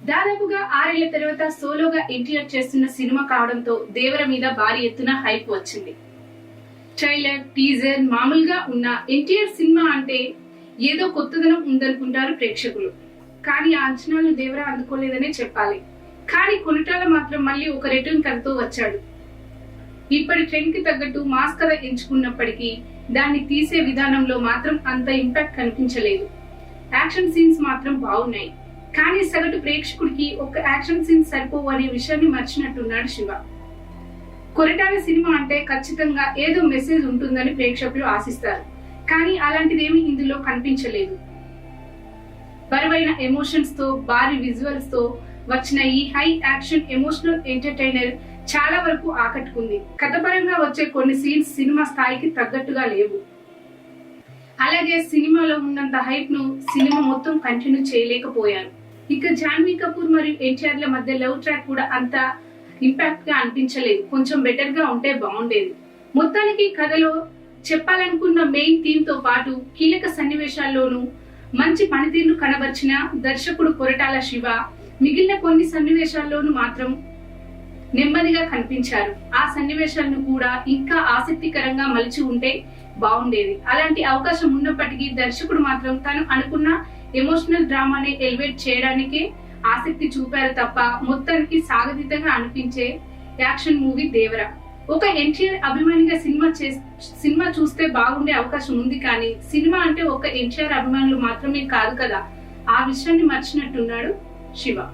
దాదాపుగా 6 ఏళ్ల తర్వాత సోలోగా ఎన్టీఆర్ చేస్తున్న సినిమా కావడంతో దేవర మీద భారీ ఎత్తున హైప్ వచ్చింది. ట్రైలర్, టీజర్ మామూలుగా ఉన్న ఎన్టీఆర్ సినిమా అంటే ఏదో కొత్తదనం ఉందనుకుంటారు ప్రేక్షకులు. కానీ ఆ అంచనాలు దేవర అందుకోలేదనే చెప్పాలి. కానీ కొనిటాల మాత్రం మళ్ళీ ఒక రిటర్న్ కథతో వచ్చాడు. ఇప్పటి ట్రెండ్ కి తగ్గట్టు మాస్ కథ ఎంచుకున్నప్పటికీ దాన్ని తీసే విధానంలో మాత్రం అంత ఇంపాక్ట్ కనిపించలేదు. యాక్షన్ సీన్స్ మాత్రం బాగున్నాయి, కానీ సగటు ప్రేక్షకుడికి ఒక యాక్షన్ సీన్ సరిపోవు అనే విషయాన్ని మర్చినట్టున్నాడు శివ. కొరటాల సినిమా అంటే ఖచ్చితంగా ఏదో మెసేజ్ ఉంటుందని ప్రేక్షకులు ఆశిస్తారు, కానీ అలాంటిదేమీ ఇందులో కనిపించలేదు. బరువైన ఎమోషన్స్ తో, భారీ విజువల్స్ తో వచ్చిన ఈ హై యాక్షన్ ఎమోషనల్ ఎంటర్టైనర్ చాలా వరకు ఆకట్టుకుంది. కథపరంగా వచ్చే కొన్ని సీన్స్ సినిమా స్థాయికి తగ్గట్టుగా లేవు. అలాగే సినిమాలో ఉన్నంత హైప్ ను సినిమా మొత్తం కంటిన్యూ చేయలేకపోయారు. ఇక జాన్వీ కపూర్ మరియు ఎన్టీఆర్ ల మధ్య లవ్ ట్రాక్ కూడా అంత ఇంపాక్ట్ గా అనిపించలేదు. కొంచెం బెటర్ గా ఉంటే బాగుండేది. మొత్తానికి కథలో చెప్పాలనుకున్న మెయిన్ థీమ్ తో పాటు కీలక సన్నివేశాల్లోనూ మంచి పనితీరును కనబర్చిన దర్శకుడు కొరటాల శివ మిగిలిన కొన్ని సన్నివేశాల్లోనూ మాత్రం నెమ్మదిగా కనిపించారు. ఆ సన్నివేశాలను కూడా ఇంకా ఆసక్తికరంగా మలిచి ఉంటే బాగుండేది. అలాంటి అవకాశం ఉన్నప్పటికీ దర్శకుడు మాత్రం తను అనుకున్న ఎమోషనల్ డ్రామాని ఎలివేట్ చేయడానికే ఆసక్తి చూపారు తప్ప మొత్తానికి సాగతీతంగా అనిపించే యాక్షన్ మూవీ దేవర. ఒక ఎన్టీఆర్ అభిమానిగా సినిమా చూస్తే బాగుండే అవకాశం ఉంది, కానీ సినిమా అంటే ఒక ఎన్టీఆర్ అభిమానులు మాత్రమే కాదు కదా, ఆ విషయాన్ని మర్చినట్టున్నాడు శివ.